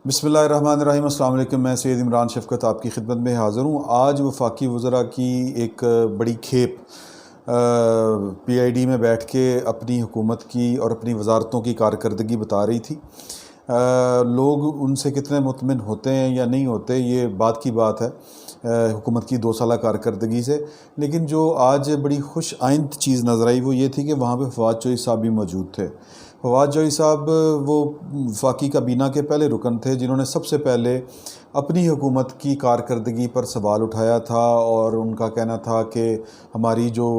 بسم اللہ الرحمن الرحیم۔ السلام علیکم، میں سید عمران شفقت آپ کی خدمت میں حاضر ہوں۔ آج وفاقی وزراء کی ایک بڑی کھیپ پی آئی ڈی میں بیٹھ کے اپنی حکومت کی اور اپنی وزارتوں کی کارکردگی بتا رہی تھی۔ لوگ ان سے کتنے مطمئن ہوتے ہیں یا نہیں ہوتے یہ بعد کی بات ہے حکومت کی 2 سالہ کارکردگی سے، لیکن جو آج بڑی خوش آئند چیز نظر آئی وہ یہ تھی کہ وہاں پہ فواد چوہدری صاحب بھی موجود تھے۔ فواد چوہدری صاحب وہ وفاقی کابینہ کے پہلے رکن تھے جنہوں نے سب سے پہلے اپنی حکومت کی کارکردگی پر سوال اٹھایا تھا، اور ان کا کہنا تھا کہ ہماری جو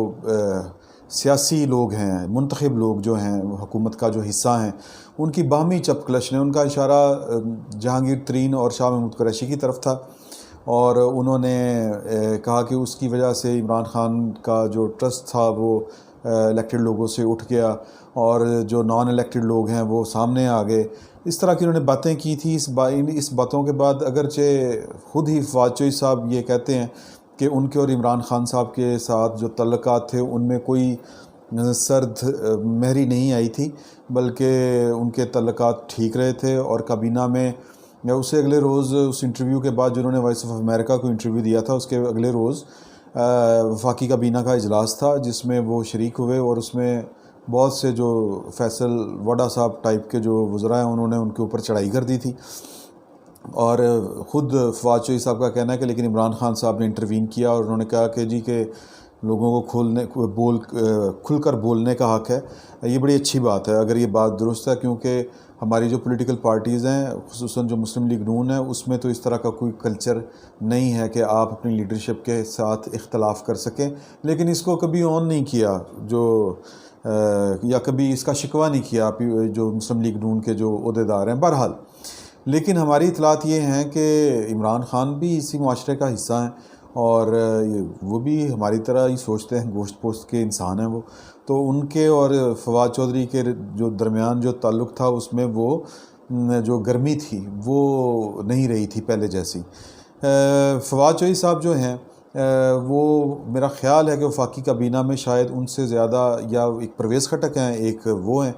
سیاسی لوگ ہیں، منتخب لوگ جو ہیں، حکومت کا جو حصہ ہیں، ان کی باہمی چپکلش نے، ان کا اشارہ جہانگیر ترین اور شاہ محمود قریشی کی طرف تھا، اور انہوں نے کہا کہ اس کی وجہ سے عمران خان کا جو ٹرسٹ تھا وہ الیکٹڈ لوگوں سے اٹھ گیا اور جو نان الیکٹڈ لوگ ہیں وہ سامنے آ گئے۔ اس طرح کی انہوں نے باتیں کی تھی۔ اس باتوں کے بعد اگرچہ خود ہی فواد چوہدری صاحب یہ کہتے ہیں کہ ان کے اور عمران خان صاحب کے ساتھ جو تعلقات تھے ان میں کوئی سرد مہری نہیں آئی تھی، بلکہ ان کے تعلقات ٹھیک رہے تھے، اور کابینہ میں اسے اگلے روز اس انٹرویو کے بعد جنہوں نے وائس آف امریکہ کو انٹرویو دیا تھا اس کے اگلے روز وفاقی کابینہ کا اجلاس تھا جس میں وہ شریک ہوئے، اور اس میں بہت سے جو فیصل وڈا صاحب ٹائپ کے جو وزراء ہیں انہوں نے ان کے اوپر چڑھائی کر دی تھی، اور خود فواد چوہدری صاحب کا کہنا ہے کہ لیکن عمران خان صاحب نے انٹروین کیا اور انہوں نے کہا کہ جی کہ لوگوں کو کھل کر بولنے کا حق ہے۔ یہ بڑی اچھی بات ہے اگر یہ بات درست ہے، کیونکہ ہماری جو پولیٹیکل پارٹیز ہیں، خصوصاً جو مسلم لیگ نون ہے، اس میں تو اس طرح کا کوئی کلچر نہیں ہے کہ آپ اپنی لیڈرشپ کے ساتھ اختلاف کر سکیں، لیکن اس کو کبھی آن نہیں کیا یا کبھی اس کا شکوہ نہیں کیا جو مسلم لیگ نون کے جو عہدیدار ہیں۔ بہرحال لیکن ہماری اطلاعات یہ ہیں کہ عمران خان بھی اسی معاشرے کا حصہ ہیں، اور وہ بھی ہماری طرح ہی سوچتے ہیں، گوشت پوست کے انسان ہیں وہ، تو ان کے اور فواد چوہدری کے جو درمیان جو تعلق تھا اس میں وہ جو گرمی تھی وہ نہیں رہی تھی پہلے جیسی۔ فواد چوہدری صاحب جو ہیں وہ میرا خیال ہے کہ وفاقی کابینہ میں شاید ان سے زیادہ یا ایک پرویز خٹک ہیں، ایک وہ ہیں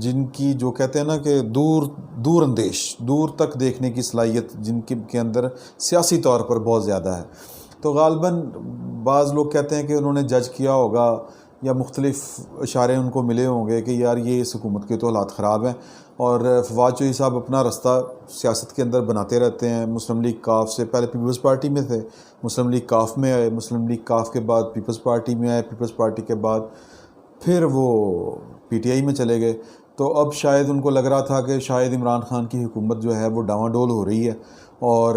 جن کی جو کہتے ہیں نا کہ دور اندیش، دور تک دیکھنے کی صلاحیت جن کے اندر سیاسی طور پر بہت زیادہ ہے۔ تو غالباً بعض لوگ کہتے ہیں کہ انہوں نے جج کیا ہوگا یا مختلف اشارے ان کو ملے ہوں گے کہ یار یہ اس حکومت کے تو حالات خراب ہیں، اور فواد چوہدری صاحب اپنا رستہ سیاست کے اندر بناتے رہتے ہیں۔ مسلم لیگ کاف سے پہلے پیپلز پارٹی میں تھے، مسلم لیگ کاف میں آئے، مسلم لیگ کاف کے بعد پیپلز پارٹی میں آئے، پیپلز پارٹی کے بعد پھر وہ پی ٹی آئی میں چلے گئے۔ تو اب شاید ان کو لگ رہا تھا کہ شاید عمران خان کی حکومت جو ہے وہ ڈاواں ڈول ہو رہی ہے، اور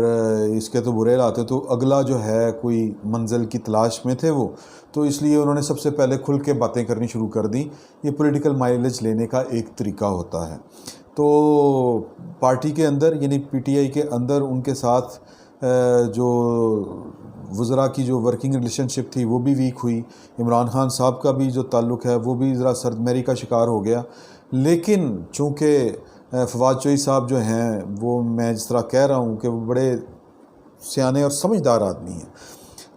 اس کے تو برے حالات ہیں، تو اگلا جو ہے کوئی منزل کی تلاش میں تھے وہ، تو اس لیے انہوں نے سب سے پہلے کھل کے باتیں کرنی شروع کر دیں۔ یہ پولیٹیکل مائلیج لینے کا ایک طریقہ ہوتا ہے۔ تو پارٹی کے اندر یعنی پی ٹی آئی کے اندر ان کے ساتھ جو وزراء کی جو ورکنگ ریلیشن شپ تھی وہ بھی ویک ہوئی۔ عمران خان صاحب کا بھی جو تعلق ہے وہ بھی ذرا سرد مہری کا شکار ہو گیا، لیکن چونکہ فواد چوہدری صاحب جو ہیں وہ میں جس طرح کہہ رہا ہوں کہ وہ بڑے سیانے اور سمجھدار آدمی ہیں،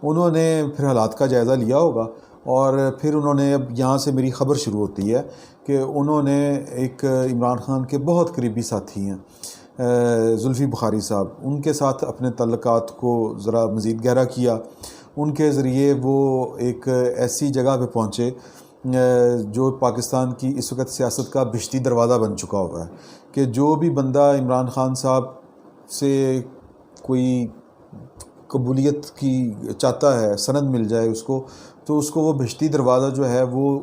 انہوں نے پھر حالات کا جائزہ لیا ہوگا، اور پھر انہوں نے اب یہاں سے میری خبر شروع ہوتی ہے کہ انہوں نے ایک عمران خان کے بہت قریبی ساتھی ہیں زلفی بخاری صاحب، ان کے ساتھ اپنے تعلقات کو ذرا مزید گہرا کیا۔ ان کے ذریعے وہ ایک ایسی جگہ پہ پہنچے جو پاکستان کی اس وقت سیاست کا بھشتی دروازہ بن چکا ہوا ہے، کہ جو بھی بندہ عمران خان صاحب سے کوئی قبولیت کی چاہتا ہے، سند مل جائے اس کو، تو اس کو وہ بھشتی دروازہ جو ہے وہ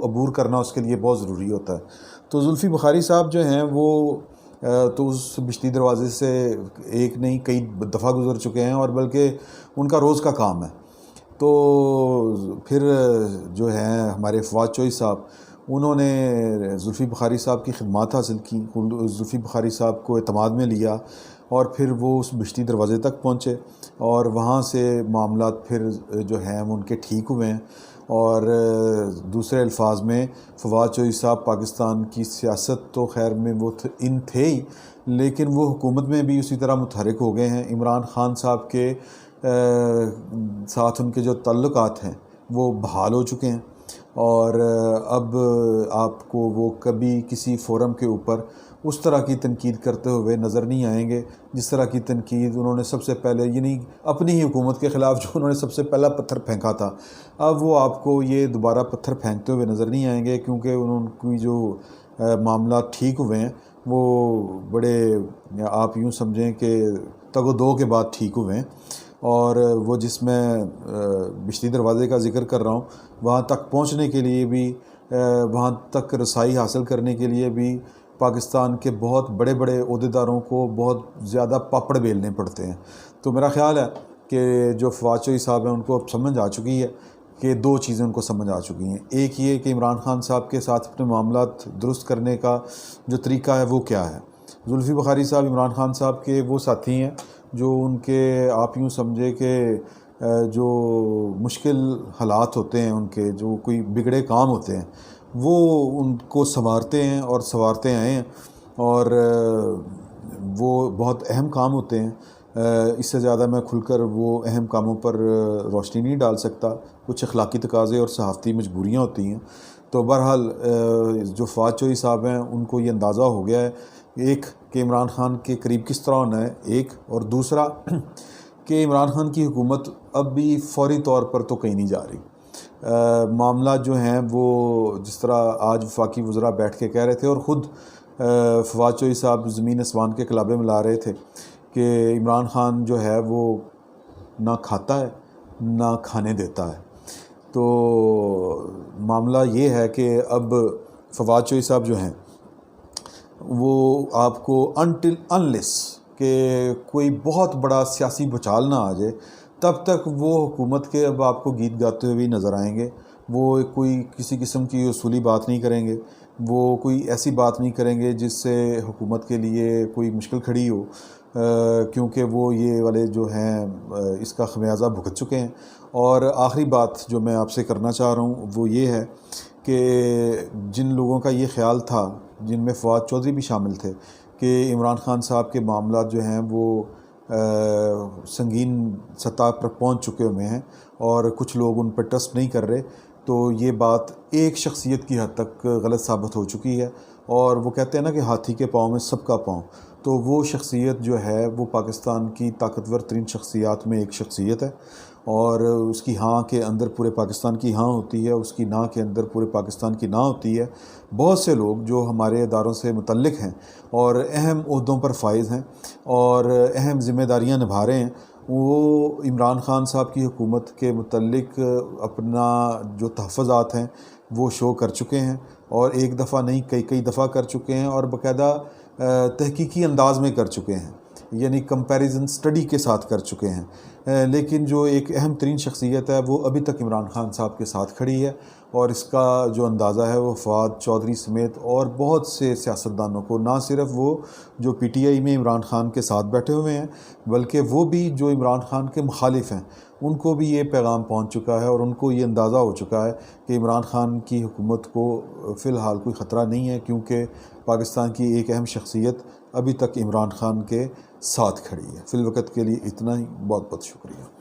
عبور کرنا اس کے لیے بہت ضروری ہوتا ہے۔ تو زلفی بخاری صاحب جو ہیں وہ تو اس بھشتی دروازے سے ایک نہیں کئی دفعہ گزر چکے ہیں، اور بلکہ ان کا روز کا کام ہے۔ تو پھر جو ہیں ہمارے فواد چوہدری صاحب، انہوں نے زلفی بخاری صاحب کی خدمات حاصل کی، زلفی بخاری صاحب کو اعتماد میں لیا، اور پھر وہ اس بھشتی دروازے تک پہنچے، اور وہاں سے معاملات پھر جو ہیں وہ ان کے ٹھیک ہوئے ہیں۔ اور دوسرے الفاظ میں فواد چوہدری صاحب پاکستان کی سیاست تو خیر میں وہ تھے ہی، لیکن وہ حکومت میں بھی اسی طرح متحرک ہو گئے ہیں۔ عمران خان صاحب کے ساتھ ان کے جو تعلقات ہیں وہ بحال ہو چکے ہیں، اور اب آپ کو وہ کبھی کسی فورم کے اوپر اس طرح کی تنقید کرتے ہوئے نظر نہیں آئیں گے جس طرح کی تنقید انہوں نے سب سے پہلے، یعنی اپنی ہی حکومت کے خلاف جو انہوں نے سب سے پہلا پتھر پھینکا تھا، اب وہ آپ کو یہ دوبارہ پتھر پھینکتے ہوئے نظر نہیں آئیں گے، کیونکہ انہوں کی جو معاملات ٹھیک ہوئے ہیں وہ بڑے، آپ یوں سمجھیں کہ تگ و دو کے بعد ٹھیک ہوئے ہیں، اور وہ جس میں بشتی دروازے کا ذکر کر رہا ہوں، وہاں تک پہنچنے کے لیے بھی، وہاں تک رسائی حاصل کرنے کے لیے بھی پاکستان کے بہت بڑے بڑے عہدیداروں کو بہت زیادہ پاپڑ بیلنے پڑتے ہیں۔ تو میرا خیال ہے کہ جو فواد چوہدری صاحب ہیں ان کو اب سمجھ آ چکی ہے کہ دو چیزیں ان کو سمجھ آ چکی ہیں۔ ایک یہ کہ عمران خان صاحب کے ساتھ اپنے معاملات درست کرنے کا جو طریقہ ہے وہ کیا ہے۔ زلفی بخاری صاحب عمران خان صاحب کے وہ ساتھی ہیں جو ان کے، آپ یوں سمجھے کہ جو مشکل حالات ہوتے ہیں، ان کے جو کوئی بگڑے کام ہوتے ہیں وہ ان کو سنوارتے ہیں اور سنوارتے آئے ہیں، اور وہ بہت اہم کام ہوتے ہیں۔ اس سے زیادہ میں کھل کر وہ اہم کاموں پر روشنی نہیں ڈال سکتا، کچھ اخلاقی تقاضے اور صحافتی مجبوریاں ہوتی ہیں۔ تو بہرحال جو فواد چوہدری صاحب ہیں ان کو یہ اندازہ ہو گیا ہے، ایک کہ عمران خان کے قریب کس طرح ہونا ہے، ایک، اور دوسرا کہ عمران خان کی حکومت اب بھی فوری طور پر تو کہیں نہیں جا رہی۔ معاملات جو ہیں وہ جس طرح آج وفاقی وزراء بیٹھ کے کہہ رہے تھے، اور خود فواد چوہدری صاحب زمین اسمان کے کلابے ملا رہے تھے کہ عمران خان جو ہے وہ نہ کھاتا ہے نہ کھانے دیتا ہے۔ تو معاملہ یہ ہے کہ اب فواد چوہدری صاحب جو ہیں وہ آپ کو انلیس کہ کوئی بہت بڑا سیاسی بچال نہ آ جائے تب تک وہ حکومت کے اب آپ کو گیت گاتے ہوئے نظر آئیں گے۔ وہ کوئی کسی قسم کی اصولی بات نہیں کریں گے، وہ کوئی ایسی بات نہیں کریں گے جس سے حکومت کے لیے کوئی مشکل کھڑی ہو، کیونکہ وہ یہ والے جو ہیں اس کا خمیازہ بھگت چکے ہیں۔ اور آخری بات جو میں آپ سے کرنا چاہ رہا ہوں وہ یہ ہے کہ جن لوگوں کا یہ خیال تھا، جن میں فواد چوہدری بھی شامل تھے، کہ عمران خان صاحب کے معاملات جو ہیں وہ سنگین سطح پر پہنچ چکے ہوئے ہیں اور کچھ لوگ ان پر ٹرسٹ نہیں کر رہے، تو یہ بات ایک شخصیت کی حد تک غلط ثابت ہو چکی ہے۔ اور وہ کہتے ہیں نا کہ ہاتھی کے پاؤں میں سب کا پاؤں، تو وہ شخصیت جو ہے وہ پاکستان کی طاقتور ترین شخصیات میں ایک شخصیت ہے، اور اس کی ہاں کے اندر پورے پاکستان کی ہاں ہوتی ہے، اس کی نا کے اندر پورے پاکستان کی نا ہوتی ہے۔ بہت سے لوگ جو ہمارے اداروں سے متعلق ہیں اور اہم عہدوں پر فائز ہیں اور اہم ذمہ داریاں نبھا رہے ہیں، وہ عمران خان صاحب کی حکومت کے متعلق اپنا جو تحفظات ہیں وہ شو کر چکے ہیں، اور ایک دفعہ نہیں کئی دفعہ کر چکے ہیں، اور باقاعدہ تحقیقی انداز میں کر چکے ہیں، یعنی کمپیریزن سٹڈی کے ساتھ کر چکے ہیں۔ لیکن جو ایک اہم ترین شخصیت ہے وہ ابھی تک عمران خان صاحب کے ساتھ کھڑی ہے، اور اس کا جو اندازہ ہے وہ فواد چوہدری سمیت اور بہت سے سیاستدانوں کو، نہ صرف وہ جو پی ٹی آئی میں عمران خان کے ساتھ بیٹھے ہوئے ہیں بلکہ وہ بھی جو عمران خان کے مخالف ہیں، ان کو بھی یہ پیغام پہنچ چکا ہے، اور ان کو یہ اندازہ ہو چکا ہے کہ عمران خان کی حکومت کو فی الحال کوئی خطرہ نہیں ہے، کیونکہ پاکستان کی ایک اہم شخصیت ابھی تک عمران خان کے ساتھ کھڑی ہے۔ فی الوقت کے لیے اتنا ہی، بہت بہت شکریہ۔